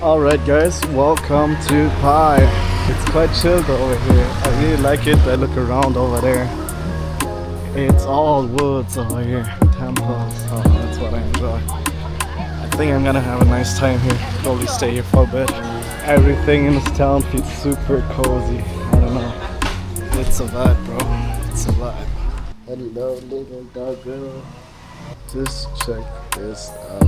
Alright guys, welcome to Pai. It's quite chilled over here. I really like it. I look around over there. It's all woods over here. Temples. Oh, that's what I enjoy. I think I'm gonna have a nice time here. Probably stay here for a bit. Everything in this town feels super cozy. I don't know. It's a vibe, bro. It's a vibe. Hello, little dog girl. Just check this out.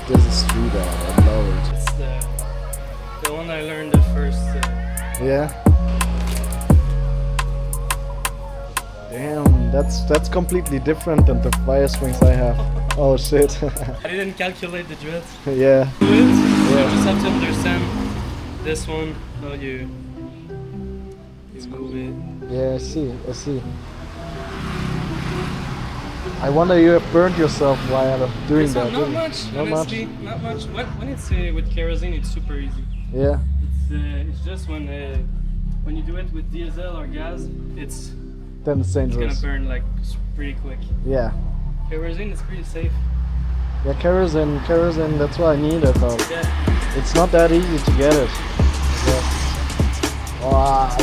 This is street art. I love it. It's the one I learned the first. Yeah. Damn, that's completely different than the fire swings I have. Oh shit. I didn't calculate the drift. Yeah. You just have to understand this one, how you move it. Yeah, I see. I wonder you have burned yourself while doing that. Not much, honestly, not much. When it's with kerosene, it's super easy. Yeah. It's just when you do it with diesel or gas, it's Then it's dangerous. gonna burn like pretty quick. Yeah. Kerosene is pretty safe. Yeah, kerosene, that's why I need it though. Yeah. It's not that easy to get it. Yeah. Wow.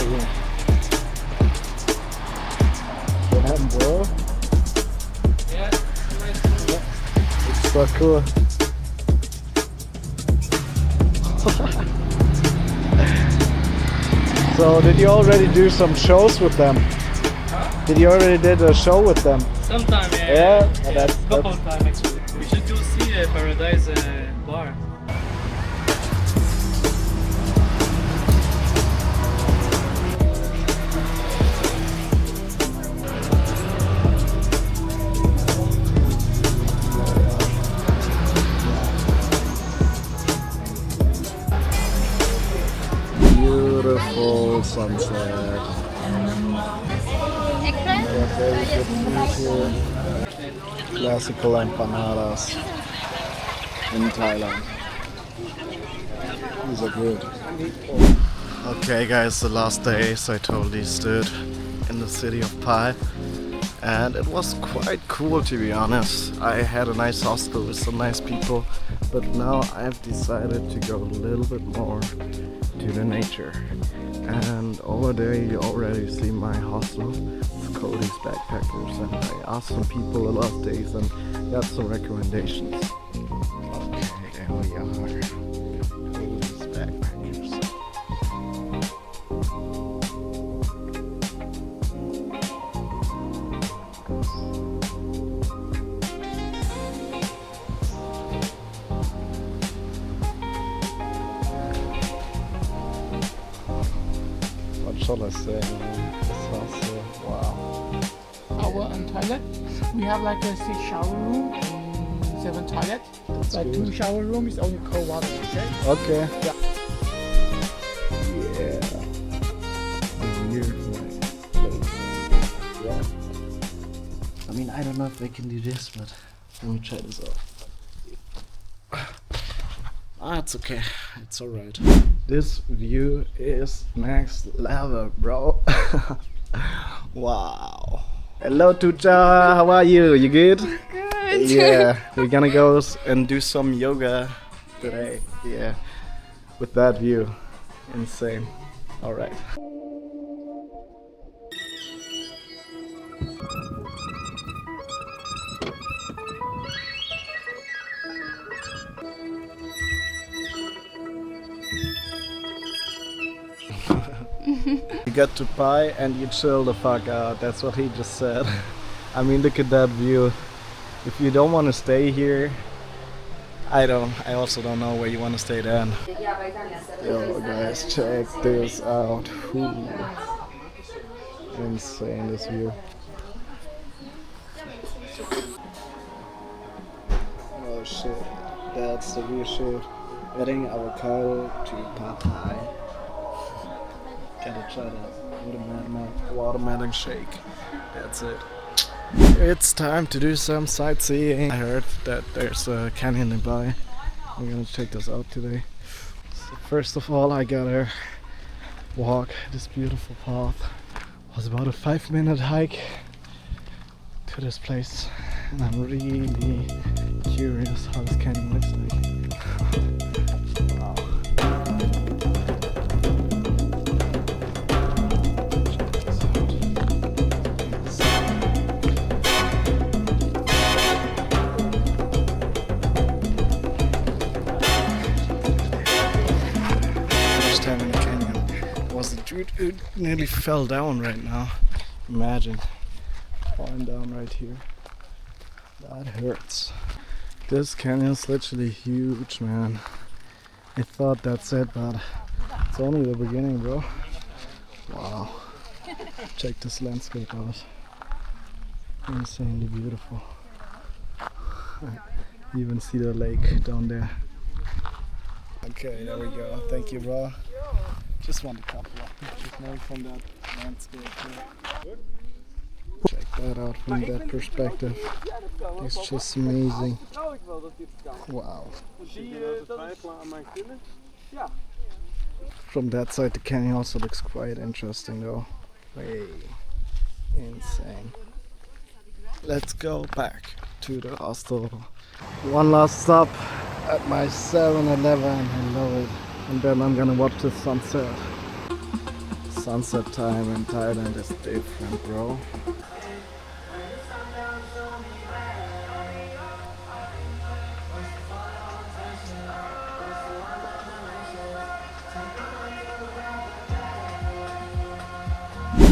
Damn, bro. Yeah, it's nice. Yeah. It's so cool. So, did you already do some shows with them? Huh? Did you already did a show with them? Sometime, yeah. Yeah? A couple of times actually. We should go see Paradise Bar. Beautiful sunset. Yeah, very good food here. Classical empanadas in Thailand. These are good. Okay guys, the last days I totally stood in the city of Pai and it was quite cool, to be honest. I had a nice hostel with some nice people, but now I've decided to go a little bit more to the nature. And over there you already see my hostel. It's Cody's Backpackers, and I asked some people the last days and got some recommendations. Okay, there we are. Cody's Backpackers. What shall I say? This house, wow. Our toilet, we have like a 6 shower room and 7 toilet. That's But good. 2 shower room is only cold water. Okay. Okay. Yeah. Yeah. Beautiful place. Yeah. I mean, I don't know if they can do this, but let me try this out. Ah, it's okay. It's alright. This view is next level, bro. Wow. Hello, Tucha. How are you? You good? Good. Yeah. We're gonna go and do some yoga today. Yeah. With that view. Insane. Alright. You get to Pai and you chill the fuck out. That's what he just said. I mean, look at that view. If you don't want to stay here, I also don't know where you want to stay then. Yo guys, check this out. Ooh. Insane, this view. Oh shit, that's the view shoot. Adding avocado to Pai. Gotta try that watermelon shake. That's it. It's time to do some sightseeing. I heard that there's a canyon nearby. We're gonna check this out today. So first of all, I gotta walk this beautiful path. It was about a 5-minute hike to this place, and I'm really curious how this canyon looks like. time in the canyon. Was the dude who nearly fell down right now. Imagine falling down right here. That hurts. This canyon's literally huge, man. I thought that's it, but it's only the beginning, bro. Wow. Check this landscape out. Insanely beautiful. You even see the lake down there. Okay, there we go. Thank you, bro. Just want a couple of pictures now from that landscape here. Check that out from that perspective. It's just amazing. Wow. From that side the canyon also looks quite interesting though. Way insane. Let's go back to the hostel. One last stop at my 7-Eleven. I love it. And then I'm gonna watch the sunset. Sunset time in Thailand is different, bro.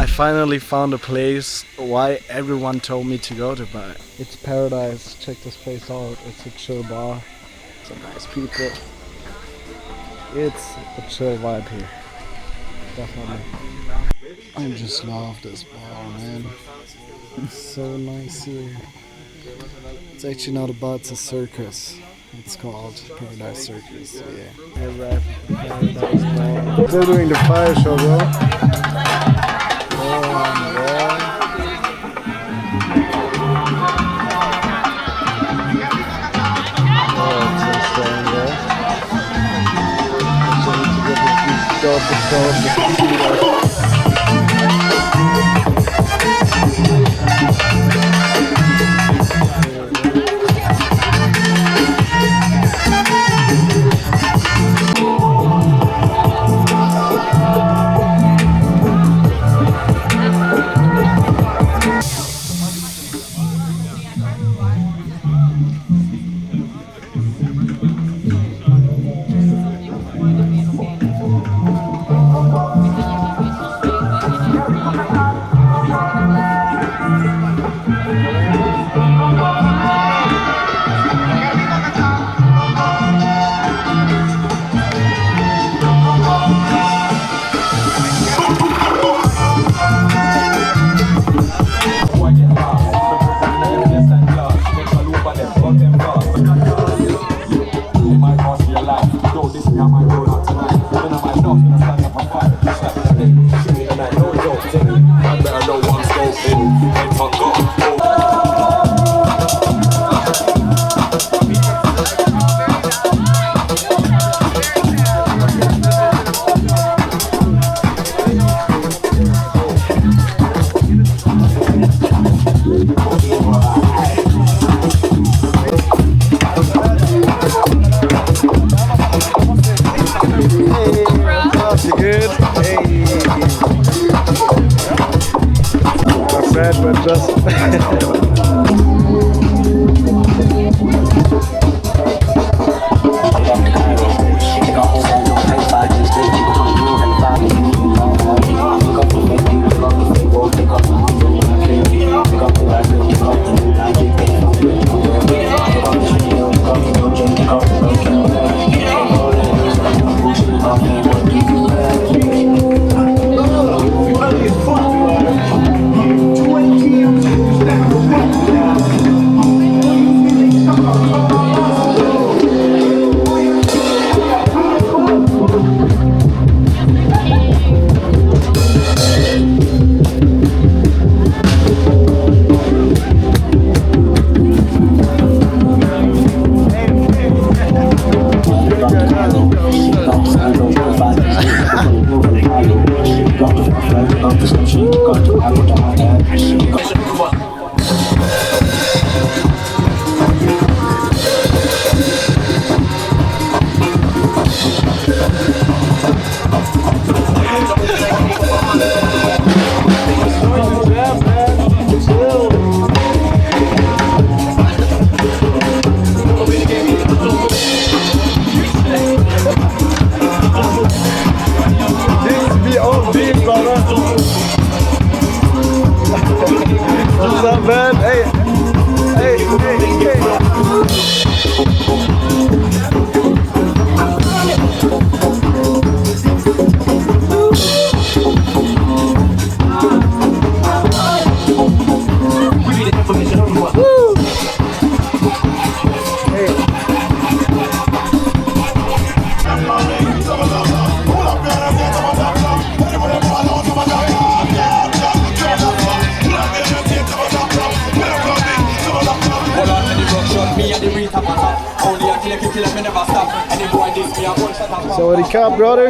I finally found a place why everyone told me to go to Pai. It's paradise. Check this place out. It's a chill bar. Some nice people. It's a chill vibe here. Definitely. I just love this bar, man. It's so nice here. It's actually not a bar, it's a circus. It's called Paradise Circus. So yeah. Alright, Paradise Bar. They're doing the fire show, bro. So what do you got, brother?